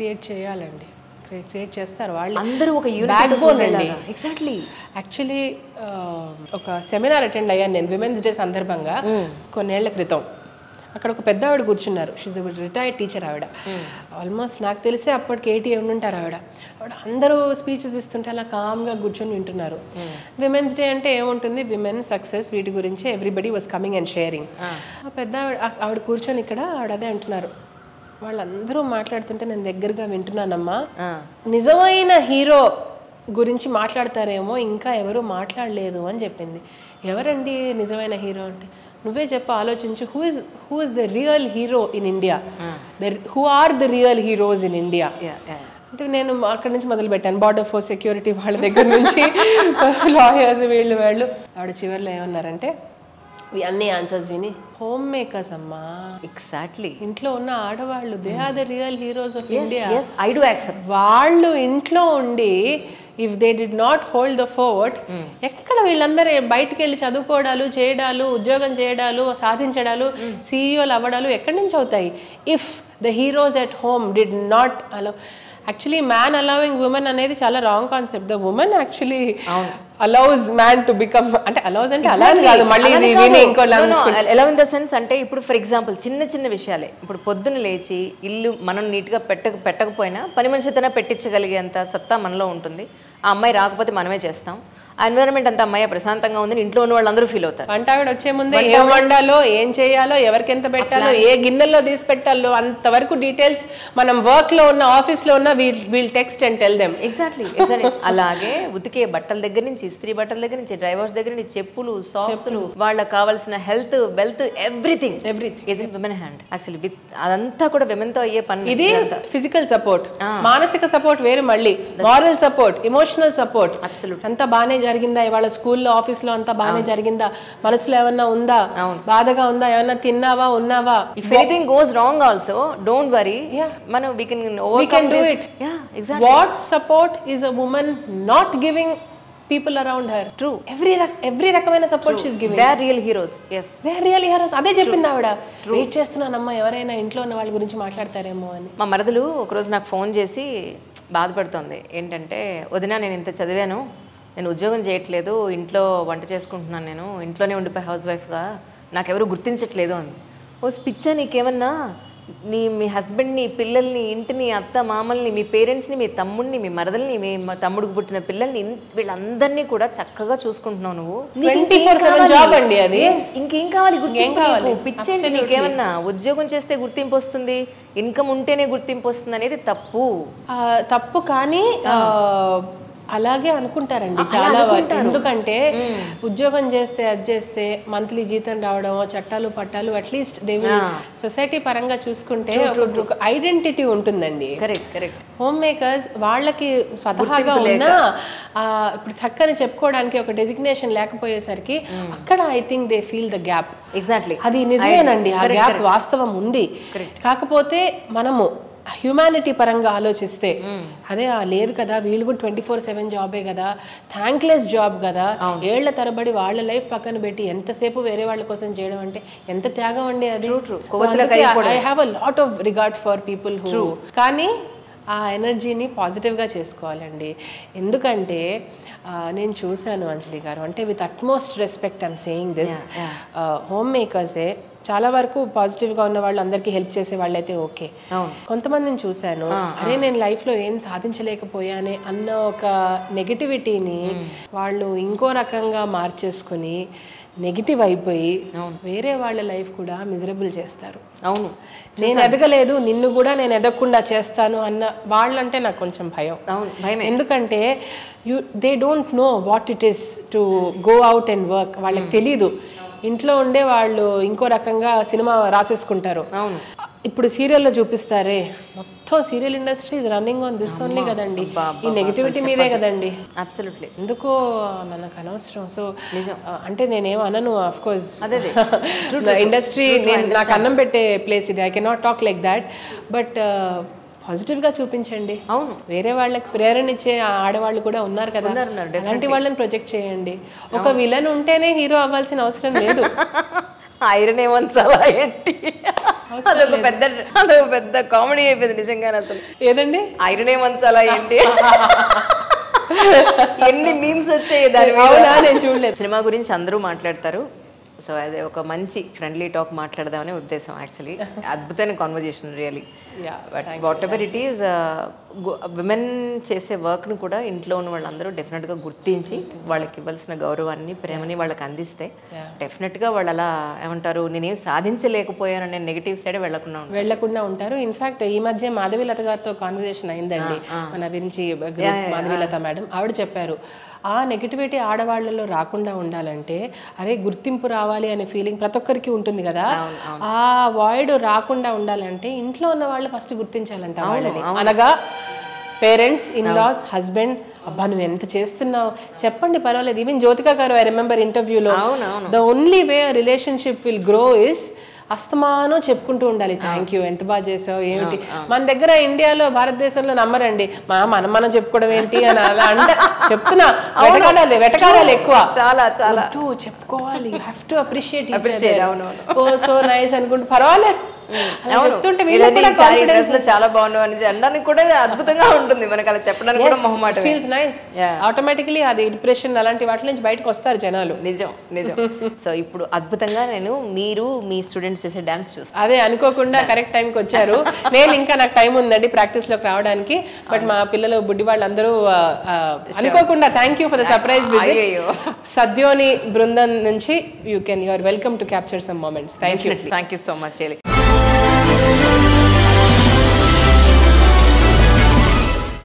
Create చేయాలండి, create చేస్తారు వాళ్ళు. అందరూ ఒక బ్యాక్ బోన్ అండి. ఎగ్జాక్ట్లీ. యాక్చువల్లీ ఒక సెమినార్ అటెండ్ అయ్యాను నేను విమెన్స్ డే సందర్భంగా కొన్నేళ్ల క్రితం. అక్కడ ఒక పెద్ద ఆవిడ కూర్చున్నారు. షీజ్ రిటైర్డ్ టీచర్ ఆవిడ. ఆల్మోస్ట్ నాకు తెలిసే అప్పటికి 80 ఉండుంటారు ఆవిడ. అందరూ స్పీచెస్ ఇస్తుంటే అలా కామ్గా కూర్చొని వింటున్నారు. విమెన్స్ డే అంటే ఏముంటుంది, విమెన్ సక్సెస్, వీటి గురించి everybody was coming and sharing. ఆ పెద్ద ఆవిడ కూర్చొని ఇక్కడ ఆవిడ అదే అంటున్నారు, వాళ్ళందరూ మాట్లాడుతుంటే నేను దగ్గరగా వింటున్నానమ్మా, నిజమైన హీరో గురించి మాట్లాడతారేమో ఇంకా ఎవరు మాట్లాడలేదు అని చెప్పింది. ఎవరండి నిజమైన హీరో అంటే, నువ్వే చెప్పు, ఆలోచించు, who is the real hero in India, who are the real heroes in India అంటే నేను అక్కడి నుంచి మొదలు పెట్టాను. బార్డర్ ఫోర్స్ సెక్యూరిటీ వాళ్ళ దగ్గర నుంచి లాయర్స్ వీళ్ళు ఆవిడ చివరిలో ఏమన్నారంటే, అన్ని ఆన్సర్స్ విని, హోమ్ మేకర్స్ అమ్మా, ఎగ్జాక్ట్లీ, ఇంట్లో ఉన్న ఆడవాళ్ళు, they are the real heroes of India. I do accept. వాళ్ళు ఇంట్లో ఉండి if they did not hold the fort, ఎక్కడ వీళ్ళందరూ బయటకు వెళ్ళి చదువుకోవడాలు, చేయడాలు, ఉద్యోగం చేయడాలు, సాధించడాలు, సీఈఓలు అవ్వడాలు ఎక్కడి నుంచి అవుతాయి? If the heroes at home did not allow. Actually man allowing women అనేది చాలా wrong concept. The women actually allows man to become, అంటే అలౌస్ అంటే అలా కాదు, మళ్ళీ అలౌ ఇన్ ద సెన్స్ అంటే ఇప్పుడు ఫర్ ఎగ్జాంపుల్ చిన్న చిన్న విషయాలే, ఇప్పుడు పొద్దున్న లేచి ఇల్లు మనం నీట్గా పెట్టకపోయినా పని మనిషితోనే పెట్టించగలిగేంత సత్తా మనలో ఉంటుంది. ఆ అమ్మాయి రాకపోతే మనమే చేస్తాం. ఆ ఎన్విరాన్మెంట్ అంతా అమ్మాయి ప్రశాంతంగా ఉందని ఇంట్లో ఉన్న వాళ్ళందరూ ఫీల్ అవుతారు. వంట ఆవిడ వచ్చే ముందే ఏం వండాలో, ఏం చేయాలో, ఎవరికి ఎంత పెట్టాలో, ఏ గిన్నెల్లో తీసి పెట్టాలో అంతవరకు డీటెయిల్స్ మనం వర్క్ లో ఉన్న, ఆఫీస్ లో ఉన్న we'll text and tell them. Exactly. అలాగే ఉతికే బట్టల దగ్గర నుంచి, ఇస్త్రీ బట్టల దగ్గర నుంచి, డ్రైవర్స్ దగ్గర నుంచి, చెప్పులు, సాక్స్లు, వాళ్ళకి కావాల్సిన health, wealth, everything is in women hand. Actually అదంతా కూడా విమెన్ తో అయ్యే పని. ఇది ఫిజికల్ సపోర్ట్, మానసిక సపోర్ట్ వేరు, మళ్ళీ moral support, emotional support. Absolute. అంతా బానే జరిగిందా, ఇవాళ స్కూల్లో, ఆఫీస్ లో అంతా బాగానే జరిగిందా, మనసులో ఏమన్నా ఉందా, బాధగా ఉందా, ఏమన్నా తిన్నావా, ఉన్నావా? If anything goes wrong also don't worry, మనం we can do it. Yeah, exactly. What support is a woman not giving people around her? True. Every రకమైన support she is giving. They are real heroes. Yes, they are real heroes. అదే చెప్పింది ఆవిడ. Wait చేస్తున్నానమ్మా ఎవరైనా ఇంట్లో ఉన్న వాళ్ళ గురించి మాట్లాడతారేమో అని. మా మరదలు ఒకరోజు నాకు ఫోన్ చేసి బాధపడుతోంది. ఏంటంటే, వదినా నేను ఇంత చదివాను, నేను ఉద్యోగం చేయట్లేదు, ఇంట్లో వంట చేసుకుంటున్నాను, నేను ఇంట్లోనే ఉండిపోయి హౌస్ వైఫ్గా, నాకెవరు గుర్తించట్లేదు అని. ఓ పిచ్చా, నీకేమన్నా మీ హస్బెండ్ని, పిల్లల్ని, ఇంటిని, అత్త మామల్ని, మీ పేరెంట్స్ని, మీ తమ్ముడిని, మీ మరదల్ని, మీ తమ్ముడికి పుట్టిన పిల్లల్ని, వీళ్ళందరినీ కూడా చక్కగా చూసుకుంటున్నావు నువ్వు. 24/7 జాబ్ అండి అది. ఇంకేం కావాలి? గుర్తింపు. పిచ్చేంటి నీకేమన్నా? ఉద్యోగం చేస్తే గుర్తింపు వస్తుంది, ఇన్కమ్ ఉంటేనే గుర్తింపు వస్తుంది అనేది తప్పు. కానీ అలాగే అనుకుంటారండి చాలా వరకు. ఎందుకంటే ఉద్యోగం చేస్తే, అది చేస్తే మంత్లీ జీతం రావడమో, చట్టాలు పట్టాలు, అట్లీస్ట్ సొసైటీ పరంగా చూసుకుంటే ఒక ఐడెంటిటీ ఉంటుందండి. హోమ్ మేకర్స్ వాళ్ళకి స్వతహాగా ఉన్నా ఇప్పుడు చక్కని చెప్పుకోవడానికి ఒక డెసిగ్నేషన్ లేకపోయేసరికి అక్కడ I think they feel the gap. Exactly, అది నిజమేనండి, ఆ గ్యాప్ వాస్తవం ఉంది. కాకపోతే మనము హ్యూమానిటీ పరంగా ఆలోచిస్తే అదే లేదు కదా, వీళ్ళు కూడా 24/7 జాబే కదా, థ్యాంక్లెస్ జాబ్ కదా, ఏళ్ల తరబడి వాళ్ళ లైఫ్ పక్కన పెట్టి ఎంతసేపు వేరే వాళ్ళ కోసం చేయడం అంటే ఎంత త్యాగం అండి అది. I have a lot of regard for people who. కానీ ఆ ఎనర్జీని పాజిటివ్గా చేసుకోవాలండి. ఎందుకంటే నేను చూశాను అంజలి గారు, అంటే with utmost respect I'm saying this, home మేకర్సే చాలా వరకు పాజిటివ్గా ఉన్న వాళ్ళు, అందరికీ హెల్ప్ చేసే వాళ్ళైతే ఓకే. కొంతమందిని చూశాను, అరే నేను లైఫ్లో ఏం సాధించలేకపోయానే అన్న ఒక నెగటివిటీని వాళ్ళు ఇంకో రకంగా మార్చేసుకుని నెగిటివ్ అయిపోయి వేరే వాళ్ళ లైఫ్ కూడా మిజరబుల్ చేస్తారు. అవును, నేను ఎదగలేదు, నిన్ను కూడా నేను ఎదగకుండా చేస్తాను అన్న వాళ్ళంటే నాకు కొంచెం భయం. ఎందుకంటే they don't know what it is to go out and work. వాళ్ళకి తెలీదు. ఇంట్లో ఉండే వాళ్ళు ఇంకో రకంగా సినిమా రాసేసుకుంటారు. ఇప్పుడు సీరియల్లో చూపిస్తారే, మొత్తం serial industry is running on this only కదండి, ఈ నెగిటివిటీ మీదే కదండి. అబ్సల్యూట్లీ. ఎందుకో మనకు అనవసరం. సో అంటే నేనేం అనను, ఆఫ్ కోర్స్ ఇండస్ట్రీ నాకు అన్నం పెట్టే ప్లేస్ ఇది, I cannot talk like that, but పాజిటివ్గా చూపించండి. అవును, వేరే వాళ్ళకి ప్రేరణ ఇచ్చే ఆడవాళ్ళు కూడా ఉన్నారు కదా, అలాంటి వాళ్ళని ప్రొజెక్ట్ చేయండి. ఒక విలన్ ఉంటేనే హీరో అవ్వాల్సిన అవసరం లేదు. ఐరన్ ఏమన్నా ఏంటి అదొక పెద్ద కామెడీ అయిపోయింది నిజంగానే. అసలు ఏదండి ఐరనే మంచాలా ఏంటి, ఎన్ని మీమ్స్ వచ్చాయి దాని మీద. అవునా, నేను చూడలేదు. సినిమా గురించి అందరూ మాట్లాడతారు, సో అదే ఒక మంచి ఫ్రెండ్లీ టాక్ మాట్లాడదామనే ఉద్దేశం. యాక్చువల్లీ అద్భుతమైన conversation really. But what ever it is, women చేసే వర్క్ను కూడా ఇంట్లో ఉన్న వాళ్ళందరూ డెఫినెట్గా గుర్తించి వాళ్ళకి ఇవ్వాల్సిన గౌరవాన్ని, ప్రేమని వాళ్ళకి అందిస్తే డెఫినెట్గా వాళ్ళు అలా ఏమంటారు, నేనేం సాధించలేకపోయాననే నెగిటివ్ సైడ్ వెళ్లకుండా ఉంటారు. ఇన్ఫాక్ట్ ఈ మధ్య మాధవీలత గారితో కాన్వర్జేషన్ అయిందండి మన గురించి, మాధవీలత మేడం. ఆవిడ చెప్పారు, ఆ నెగిటివిటీ ఆడవాళ్లలో రాకుండా ఉండాలంటే, అరే గుర్తింపు రావాలి అనే ఫీలింగ్ ప్రతి ఒక్కరికి ఉంటుంది కదా, ఆ వాయిడ్ రాకుండా ఉండాలంటే ఇంట్లో ఉన్న వాళ్ళు ఫస్ట్ గుర్తించాలంట వాళ్ళని. అనగా పేరెంట్స్, ఇన్లాస్, హస్బెండ్, అబ్బా నువ్వు ఎంత చేస్తున్నావు చెప్పండి పర్వాలేదు. ఈవెన్ జ్యోతిక గారు ఐ రిమెంబర్ ఇంటర్వ్యూలో, the only way relationship will grow is అస్తమానం చెప్పుకుంటూ ఉండాలి, థ్యాంక్ యూ, ఎంత బాగా చేసావు ఏమిటి. మన దగ్గర ఇండియాలో, భారతదేశంలో నమ్మరండి, మనం చెప్పుకోవడం ఏంటి అని అలా అంటే చెప్తున్నా. వెటకారాలు ఎక్కువ, చాలా చాలా చెప్పుకోవాలి, you have to appreciate, oh so nice అనుకుంటూ పర్వాలేదు చాలా బాగున్నావు అని అనడానికి కూడా అద్భుతంగా ఉంటుంది మనకు, అలా చెప్పడానికి కూడా మొహమాట. ఫీల్స్ నైస్, ఆటోమేటికలీ అది డిప్రెషన్ అలాంటి వాటి నుంచి బయటకు వస్తారు జనాలు. నిజం నిజం. సో ఇప్పుడు అద్భుతంగా మీరు మీ స్టూడెంట్స్ చేసే డాన్స్ చూస్తాను, అదే అనుకోకుండా కరెక్ట్ టైంకి వచ్చారు. నేను ఇంకా నాకు టైం ఉందండి ప్రాక్టీస్ లోకి రావడానికి, బట్ మా పిల్లలు బుడ్డి వాళ్ళందరూ అనుకోకుండా thank you for the surprise visit. సద్యోని బృందం నుంచి you are welcome to capture some moments. Thank you so much.